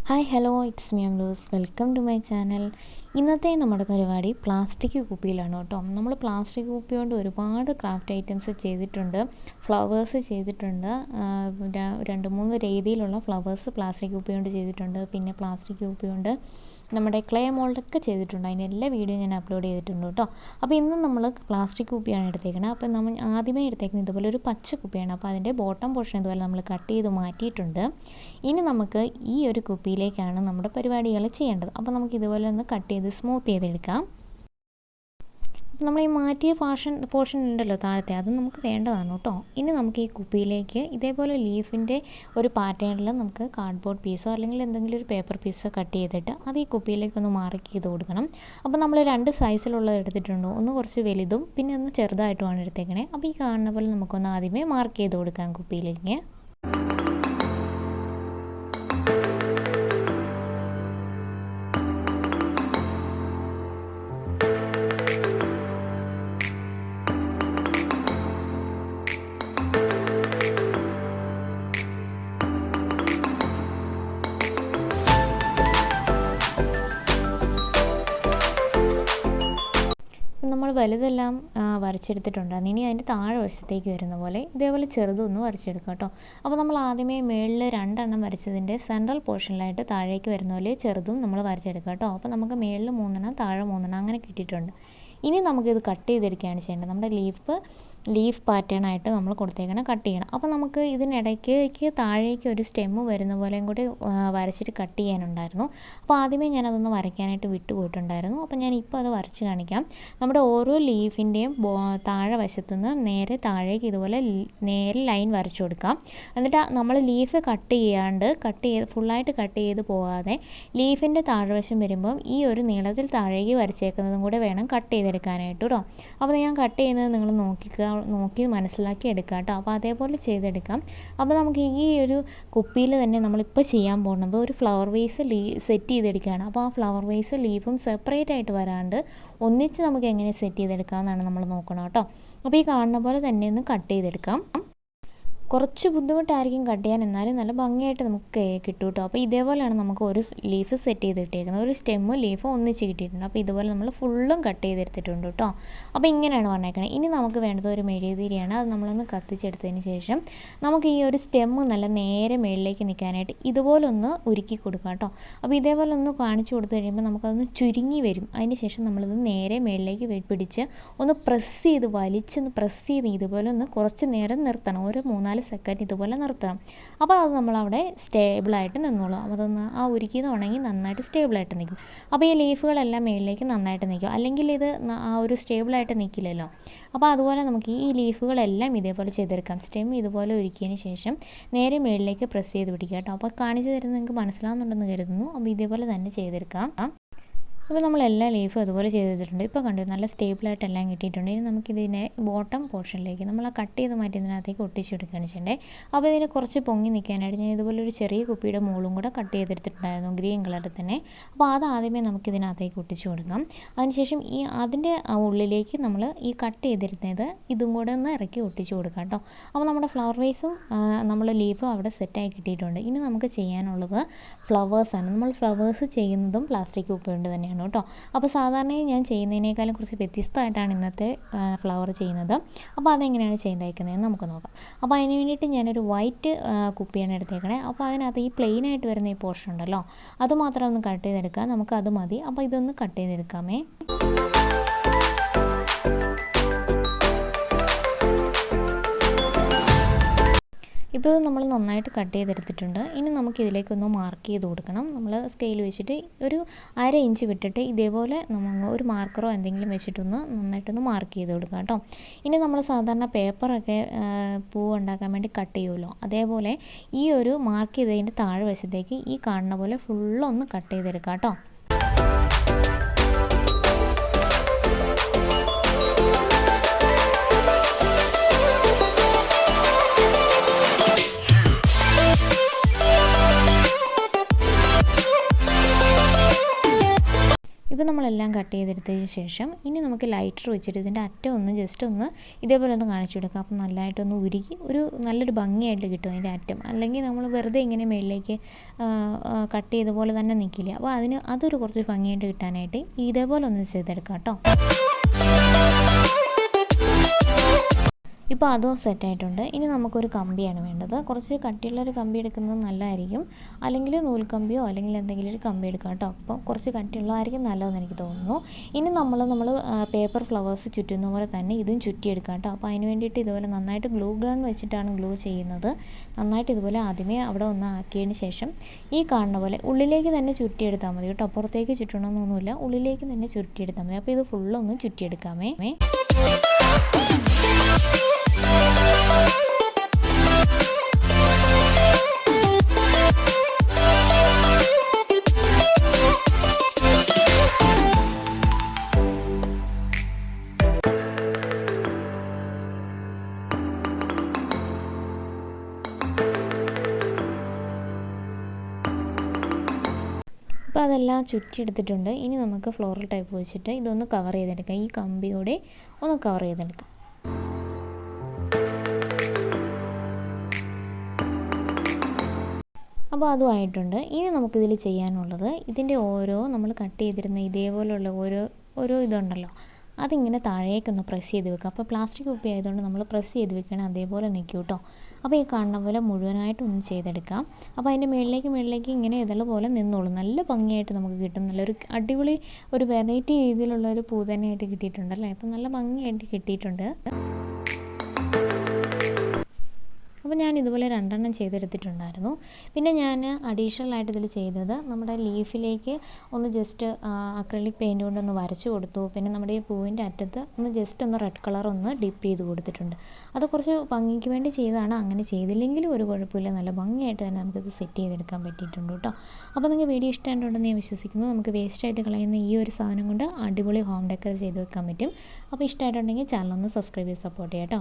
Hi hello it's me Amaloos welcome to my channel. ഇന്നത്തെ നമ്മുടെ പരിപാടി പ്ലാസ്റ്റിക് കുപ്പിയിലാണ് കേട്ടോ. നമ്മൾ പ്ലാസ്റ്റിക് കുപ്പി കൊണ്ട് ഒരുപാട് ക്രാഫ്റ്റ് ഐറ്റംസ് ചെയ്തിട്ടുണ്ട്, ഫ്ലവേഴ്സ് ചെയ്തിട്ടുണ്ട്. 2-3 രീതിയിലുള്ള ഫ്ലവേഴ്സ് പ്ലാസ്റ്റിക് കുപ്പി കൊണ്ട് ചെയ്തിട്ടുണ്ട്. പിന്നെ പ്ലാസ്റ്റിക് കുപ്പി കൊണ്ട് നമ്മുടെ ക്ലേ മോൾഡൊക്കെ ചെയ്തിട്ടുണ്ട്. അതിൻ്റെ എല്ലാ വീഡിയോ ഞാൻ അപ്ലോഡ് ചെയ്തിട്ടുണ്ട് കേട്ടോ. അപ്പോൾ ഇന്ന് നമ്മൾ പ്ലാസ്റ്റിക് കുപ്പിയാണ് എടുത്തേക്കുന്നത്. അപ്പോൾ നമ്മൾ ആദ്യമേ എടുത്തേക്കുന്നത് ഇതുപോലെ ഒരു പച്ച കുപ്പിയാണ്. അപ്പോൾ അതിൻ്റെ ബോട്ടം പോർഷൻ ഇതുപോലെ നമ്മൾ കട്ട് ചെയ്ത് മാറ്റിയിട്ടുണ്ട്. ഇനി നമുക്ക് ഈ ഒരു കുപ്പിയിലേക്കാണ് നമ്മുടെ പരിപാടികൾ ചെയ്യേണ്ടത്. അപ്പോൾ നമുക്ക് ഇതുപോലെ ഒന്ന് കട്ട് ചെയ്ത് സ്മൂത്ത് ചെയ്തെടുക്കാം. നമ്മൾ ഈ മാറ്റിയ പോർഷൻ ഉണ്ടല്ലോ താഴത്തെ, അത് നമുക്ക് വേണ്ടതാണ് കേട്ടോ. ഇനി നമുക്ക് ഈ കുപ്പിയിലേക്ക് ഇതേപോലെ ലീഫിൻ്റെ ഒരു പാറ്റേണിൽ നമുക്ക് കാർഡ്ബോർഡ് പീസോ അല്ലെങ്കിൽ എന്തെങ്കിലും ഒരു പേപ്പർ പീസോ കട്ട് ചെയ്തിട്ട് അത് ഈ കുപ്പിയിലേക്ക് ഒന്ന് മാർക്ക് ചെയ്ത് കൊടുക്കണം. അപ്പോൾ നമ്മൾ 2 സൈസിലുള്ളത് എടുത്തിട്ടുണ്ട്. ഒന്ന് കുറച്ച് വലുതും പിന്നെ ഒന്ന് ചെറുതായിട്ടുമാണ് എടുത്തേക്കണേ. അപ്പോൾ ഈ കാണുന്ന പോലെ നമുക്കൊന്ന് ആദ്യമേ മാർക്ക് ചെയ്ത് കൊടുക്കാം കുപ്പിയിലേക്ക്. നമ്മൾ വലുതെല്ലാം വരച്ചെടുത്തിട്ടുണ്ട്. ഇനി അതിൻ്റെ താഴെ വശത്തേക്ക് വരുന്ന പോലെ ഇതേപോലെ ചെറുതൊന്ന് വരച്ചെടുക്കാം കേട്ടോ. അപ്പോൾ നമ്മൾ ആദ്യമേ മേളിൽ 2 എണ്ണം വരച്ചതിൻ്റെ സെൻട്രൽ പോർഷനിലായിട്ട് താഴേക്ക് വരുന്ന പോലെ ചെറുതും നമ്മൾ വരച്ചെടുക്കാം കേട്ടോ. അപ്പോൾ നമുക്ക് മേളിൽ 3 എണ്ണം താഴെ 3 എണ്ണം അങ്ങനെ കിട്ടിയിട്ടുണ്ട്. ഇനി നമുക്കിത് കട്ട് ചെയ്തെടുക്കുകയാണ് ചെയ്യേണ്ടത്. നമ്മുടെ ലീഫ് പാറ്റേണായിട്ട് നമ്മൾ കൊടുത്തേക്കണം, കട്ട് ചെയ്യണം. അപ്പോൾ നമുക്ക് ഇതിനിടയ്ക്ക് താഴേക്ക് ഒരു സ്റ്റെമ്മ് വരുന്ന പോലെയും കൂടി വരച്ചിട്ട് കട്ട് ചെയ്യാനുണ്ടായിരുന്നു. അപ്പോൾ ആദ്യമേ ഞാനതൊന്ന് വരയ്ക്കാനായിട്ട് വിട്ടുപോയിട്ടുണ്ടായിരുന്നു. അപ്പോൾ ഞാൻ ഇപ്പോൾ അത് വരച്ച് കാണിക്കാം. നമ്മുടെ ഓരോ ലീഫിൻ്റെയും താഴെ വശത്തുനിന്ന് നേരെ താഴേക്ക് ഇതുപോലെ നേരെ ലൈൻ വരച്ചു കൊടുക്കാം. എന്നിട്ട് നമ്മൾ ലീഫ് ഫുള്ളായിട്ട് കട്ട് ചെയ്ത് പോകാതെ ലീഫിൻ്റെ താഴ്വശം വരുമ്പം ഈ ഒരു നീളത്തിൽ താഴേക്ക് വരച്ചേക്കുന്നതും കൂടെ വേണം കട്ട് ചെയ്തെടുക്കാനായിട്ട് കേട്ടോ. അപ്പോൾ ഞാൻ കട്ട് ചെയ്യുന്നത് നിങ്ങൾ നോക്കി മനസ്സിലാക്കി എടുക്കാം കേട്ടോ. അപ്പോൾ അതേപോലെ ചെയ്തെടുക്കാം. അപ്പോൾ നമുക്ക് ഈ ഒരു കുപ്പിയിൽ തന്നെ നമ്മളിപ്പോൾ ചെയ്യാൻ പോകുന്നത് ഒരു ഫ്ലവർ വേസ് സെറ്റ് ചെയ്തെടുക്കുകയാണ്. അപ്പോൾ ആ ഫ്ലവർ വേസ് ലീഫും സെപ്പറേറ്റ് ആയിട്ട് വരാണ്ട് ഒന്നിച്ച് നമുക്ക് എങ്ങനെ സെറ്റ് ചെയ്തെടുക്കാമെന്നാണ് നമ്മൾ നോക്കണം കേട്ടോ. അപ്പോൾ ഈ കാണുന്ന പോലെ തന്നെ ഒന്ന് കട്ട് ചെയ്തെടുക്കാം. കുറച്ച് ബുദ്ധിമുട്ടായിരിക്കും കട്ട് ചെയ്യാൻ, എന്നാലും നല്ല ഭംഗിയായിട്ട് നമുക്ക് കിട്ടും കേട്ടോ. അപ്പോൾ ഇതേപോലെയാണ് നമുക്ക് ഒരു ലീഫ് സെറ്റ് ചെയ്തിട്ടേക്കുന്നത്. ഒരു സ്റ്റെമ്മും ലീഫും ഒന്നിച്ച് കിട്ടിയിട്ടുണ്ട്. അപ്പോൾ ഇതുപോലെ നമ്മൾ ഫുള്ളും കട്ട് ചെയ്തെടുത്തിട്ടുണ്ട് കേട്ടോ. അപ്പോൾ ഇങ്ങനെയാണ് പറഞ്ഞേക്കണത്. ഇനി നമുക്ക് വേണ്ടത് ഒരു മെഴുകുതിരിയാണ്. അത് നമ്മളൊന്ന് കത്തിച്ചെടുത്തതിന് ശേഷം നമുക്ക് ഈ ഒരു സ്റ്റെമ്മ് നല്ല നേരെ മേളിലേക്ക് നിൽക്കാനായിട്ട് ഇതുപോലെ ഒന്ന് ഉരുക്കി കൊടുക്കാം കേട്ടോ. അപ്പോൾ ഇതേപോലെ ഒന്ന് കാണിച്ചു കൊടുത്തു കഴിയുമ്പോൾ നമുക്കതൊന്ന് ചുരുങ്ങി വരും. അതിന് ശേഷം നമ്മളിത് നേരെ മേളിലേക്ക് പിടിച്ച് ഒന്ന് വലിച്ചൊന്ന് പ്രസ് ചെയ്ത് ഇതുപോലെ ഒന്ന് കുറച്ച് നേരം നിർത്തണം. ഒരു 3-4 സെക്കൻഡ് ഇതുപോലെ നിർത്തണം. അപ്പോൾ അത് നമ്മളവിടെ സ്റ്റേബിളായിട്ട് നിന്നോളും. അപ്പോൾ അതൊന്ന് ആ ഉരുക്കിയത് ഉണങ്ങി നന്നായിട്ട് സ്റ്റേബിളായിട്ട് നിൽക്കും. അപ്പോൾ ഈ ലീഫുകളെല്ലാം മേളിലേക്ക് നന്നായിട്ട് നിൽക്കും. അല്ലെങ്കിൽ ഇത് ആ ഒരു സ്റ്റേബിളായിട്ട് നിൽക്കില്ലല്ലോ. അപ്പോൾ അതുപോലെ നമുക്ക് ഈ ലീഫുകളെല്ലാം ഇതേപോലെ ചെയ്തെടുക്കാം. സ്റ്റെം ഇതുപോലെ ഉരുക്കിയതിന് ശേഷം നേരെ മേളിലേക്ക് പ്രസ് ചെയ്ത് പിടിക്കുക കേട്ടോ. അപ്പോൾ കാണിച്ചു തരുന്നത് നിങ്ങൾക്ക് മനസ്സിലാവുന്നുണ്ടെന്ന് കരുതുന്നു. അപ്പോൾ ഇതേപോലെ തന്നെ ചെയ്തെടുക്കാം. അപ്പോൾ നമ്മൾ എല്ലാ ലീഫും അതുപോലെ ചെയ്തിട്ടുണ്ട്. ഇപ്പോൾ കണ്ടു നല്ല സ്റ്റേബിളായിട്ട് എല്ലാം കിട്ടിയിട്ടുണ്ട്. ഇനി നമുക്കിതിനെ ബോട്ടം പോർഷനിലേക്ക് നമ്മൾ ആ കട്ട് ചെയ്ത് മാറ്റിയതിനകത്തേക്ക് ഒട്ടിച്ചെടുക്കുകയാണ് ചെയ്യേണ്ടത്. അപ്പോൾ ഇതിനെ കുറച്ച് പൊങ്ങി നിൽക്കാനായിട്ട് ഞാൻ ഇതുപോലെ ഒരു ചെറിയ കുപ്പിയുടെ മുകളും കൂടെ കട്ട് ചെയ്തെടുത്തിട്ടുണ്ടായിരുന്നു, ഗ്രീൻ കളറിൽ തന്നെ. അപ്പോൾ അത് ആദ്യമേ നമുക്കിതിനകത്തേക്ക് ഒട്ടിച്ച് കൊടുക്കാം. അതിനുശേഷം അതിൻ്റെ ഉള്ളിലേക്ക് നമ്മൾ ഈ കട്ട് ചെയ്തിരുന്നത് ഇതും കൂടെ ഒന്ന് ഇറക്കി ഒട്ടിച്ച് കൊടുക്കാം കേട്ടോ. അപ്പോൾ നമ്മുടെ ഫ്ലവർ വേസും നമ്മൾ ലീഫും അവിടെ സെറ്റായി കിട്ടിയിട്ടുണ്ട്. ഇനി നമുക്ക് ചെയ്യാനുള്ളത് ഫ്ലവേഴ്സാണ്. നമ്മൾ ഫ്ലവേഴ്സ് ചെയ്യുന്നതും പ്ലാസ്റ്റിക് കുപ്പി കൊണ്ട് തന്നെയാണ് കേട്ടോ. അപ്പോൾ സാധാരണയായി ഞാൻ ചെയ്യുന്നതിനേക്കാളും കുറച്ച് വ്യത്യസ്തമായിട്ടാണ് ഇന്നത്തെ ഫ്ലവർ ചെയ്യുന്നത്. അപ്പോൾ അതെങ്ങനെയാണ് ചെയ്തേക്കുന്നതെന്ന് നമുക്ക് നോക്കാം. അപ്പോൾ അതിന് വേണ്ടിയിട്ട് ഞാനൊരു വൈറ്റ് കുപ്പിയാണ് എടുത്തേക്കണേ. അപ്പോൾ അതിനകത്ത് ഈ പ്ലെയിനായിട്ട് വരുന്ന ഈ പോർഷൻ ഉണ്ടല്ലോ, അത് മാത്രം ഒന്ന് കട്ട് ചെയ്തെടുക്കാം. നമുക്കത് മതി. അപ്പോൾ ഇതൊന്ന് കട്ട് ചെയ്തെടുക്കാമേ. ഇപ്പോൾ ഇത് നമ്മൾ നന്നായിട്ട് കട്ട് ചെയ്തെടുത്തിട്ടുണ്ട്. ഇനി നമുക്കിതിലേക്കൊന്ന് മാർക്ക് ചെയ്ത് കൊടുക്കണം. നമ്മൾ സ്കെയിൽ വെച്ചിട്ട് ഒരു 1/2 ഇഞ്ച് വിട്ടിട്ട് ഇതേപോലെ നമ്മൾ ഒരു മാർക്കറോ എന്തെങ്കിലും വെച്ചിട്ടൊന്ന് നന്നായിട്ടൊന്ന് മാർക്ക് ചെയ്ത് കൊടുക്കാം കേട്ടോ. ഇനി നമ്മൾ സാധാരണ പേപ്പറൊക്കെ പൂവ് ഉണ്ടാക്കാൻ വേണ്ടി കട്ട് ചെയ്യുമല്ലോ, അതേപോലെ ഈ ഒരു മാർക്ക് ചെയ്തതിൻ്റെ താഴെ വശത്തേക്ക് ഈ കാണുന്ന പോലെ ഫുള്ളൊന്ന് കട്ട് ചെയ്തെടുക്കാം കേട്ടോ. ഇപ്പോൾ നമ്മളെല്ലാം കട്ട് ചെയ്തെടുത്തതിന് ശേഷം ഇനി നമുക്ക് ലൈറ്റർ വെച്ചിട്ട് ഇതിൻ്റെ അറ്റം ഒന്ന് ജസ്റ്റ് ഒന്ന് ഇതേപോലെ ഒന്ന് കാണിച്ചു കൊടുക്കാം. അപ്പം നല്ലതായിട്ടൊന്ന് ഉരുകി ഒരു നല്ലൊരു ഭംഗിയായിട്ട് കിട്ടും അതിൻ്റെ അറ്റം. അല്ലെങ്കിൽ നമ്മൾ വെറുതെ ഇങ്ങനെ മുകളിലേക്ക് കട്ട് ചെയ്ത പോലെ തന്നെ നിൽക്കില്ല. അപ്പോൾ അതൊരു കുറച്ച് ഭംഗിയായിട്ട് കിട്ടാനായിട്ട് ഇതേപോലെ ഒന്ന് ചെയ്തെടുക്കാം കേട്ടോ. ഇപ്പോൾ അതും സെറ്റായിട്ടുണ്ട്. ഇനി നമുക്കൊരു കമ്പിയാണ് വേണ്ടത്. കുറച്ച് കട്ടിയുള്ളൊരു കമ്പി എടുക്കുന്നത് നല്ലതായിരിക്കും. അല്ലെങ്കിൽ നൂൽക്കമ്പിയോ അല്ലെങ്കിൽ എന്തെങ്കിലും ഒരു കമ്പി എടുക്കാം കേട്ടോ. അപ്പോൾ കുറച്ച് കട്ടിയുള്ളതായിരിക്കും നല്ലതെന്ന് എനിക്ക് തോന്നുന്നു. ഇനി നമ്മൾ പേപ്പർ ഫ്ലവേഴ്സ് ചുറ്റുന്ന പോലെ തന്നെ ഇതും ചുറ്റിയെടുക്കാം കേട്ടോ. അപ്പോൾ അതിന് വേണ്ടിയിട്ട് ഇതുപോലെ നന്നായിട്ട് ഗ്ലൂ ഗൺ വെച്ചിട്ടാണ് ഗ്ലൂ ചെയ്യുന്നത്. നന്നായിട്ട് ഇതുപോലെ ആദ്യമേ അവിടെ ഒന്ന് ആക്കിയതിന് ശേഷം ഈ കാണുന്ന പോലെ ഉള്ളിലേക്ക് തന്നെ ചുറ്റിയെടുത്താൽ മതി കേട്ടോ. പുറത്തേക്ക് ചുറ്റണമെന്നൊന്നുമില്ല, ഉള്ളിലേക്ക് തന്നെ ചുറ്റിയെടുത്താൽ മതി. അപ്പോൾ ഇത് ഫുള്ളൊന്ന് ചുറ്റിയെടുക്കാമേ. അപ്പോൾ അതെല്ലാം ചുറ്റിയെടുത്തിട്ടുണ്ട്. ഇനി നമുക്ക് ഫ്ലോറൽ ടൈപ്പ് വെച്ചിട്ട് ഇതൊന്ന് കവർ ചെയ്തെടുക്കാം. ഈ കമ്പിയോടെ ഒന്ന് കവർ ചെയ്തെടുക്കാം. അപ്പോൾ അതും ആയിട്ടുണ്ട്. ഇനി നമുക്കിതിൽ ചെയ്യാനുള്ളത് ഇതിൻ്റെ നമ്മൾ കട്ട് ചെയ്തിരുന്ന ഇതേപോലുള്ള ഓരോ ഇതുണ്ടല്ലോ, അതിങ്ങനെ താഴേക്കൊന്ന് പ്രസ് ചെയ്ത് വെക്കുക. അപ്പോൾ പ്ലാസ്റ്റിക് കുപ്പി ആയതുകൊണ്ട് നമ്മൾ പ്രസ് ചെയ്ത് വെക്കുകയാണെങ്കിൽ അതേപോലെ നിൽക്കും കേട്ടോ. അപ്പോൾ ഈ കാണുന്ന പോലെ മുഴുവനായിട്ടൊന്ന് ചെയ്തെടുക്കാം. അപ്പോൾ അതിൻ്റെ മുകളിലേക്ക് ഇങ്ങനെ ഇതേപോലെ നിന്നോളും. നല്ല ഭംഗിയായിട്ട് നമുക്ക് കിട്ടും. നല്ലൊരു അടിപൊളി ഒരു വെറൈറ്റി രീതിയിലുള്ള ഒരു പൂ തന്നെയായിട്ട് കിട്ടിയിട്ടുണ്ടല്ലേ. അപ്പോൾ നല്ല ഭംഗിയായിട്ട് കിട്ടിയിട്ടുണ്ട്. അപ്പോൾ ഞാൻ ഇതുപോലെ 2 എണ്ണം ചെയ്തെടുത്തിട്ടുണ്ടായിരുന്നു. പിന്നെ ഞാൻ അഡീഷണലായിട്ട് ഇതിൽ ചെയ്തത് നമ്മുടെ ലീഫിലേക്ക് ഒന്ന് ജസ്റ്റ് അക്രിലിക് പെയിൻറ്റ് കൊണ്ടൊന്ന് വരച്ചു കൊടുത്തു. പിന്നെ നമ്മുടെ ഈ പൂവിൻ്റെ അറ്റത്ത് ഒന്ന് ജസ്റ്റ് ഒന്ന് റെഡ് കളർ ഒന്ന് ഡിപ്പ് ചെയ്ത് കൊടുത്തിട്ടുണ്ട്. അത് കുറച്ച് ഭംഗിക്ക് വേണ്ടി ചെയ്തതാണ്. അങ്ങനെ ചെയ്തില്ലെങ്കിലും ഒരു കുഴപ്പമില്ല, നല്ല ഭംഗിയായിട്ട് തന്നെ നമുക്കിത് സെറ്റ് ചെയ്തെടുക്കാൻ പറ്റിയിട്ടുണ്ട് കേട്ടോ. അപ്പോൾ നിങ്ങൾക്ക് വീഡിയോ ഇഷ്ടമായിട്ടുണ്ടെന്ന് ഞാൻ വിശ്വസിക്കുന്നു. നമുക്ക് വേസ്റ്റായിട്ട് കളയുന്ന ഈ ഒരു സാധനം കൊണ്ട് അടിപൊളി ഹോം ഡെക്കർ ചെയ്ത് വെക്കാൻ പറ്റും. അപ്പോൾ ഇഷ്ടമായിട്ടുണ്ടെങ്കിൽ ചാനൽ ഒന്ന് സബ്സ്ക്രൈബ് ചെയ്ത് സപ്പോർട്ട് ചെയ്യാം കേട്ടോ.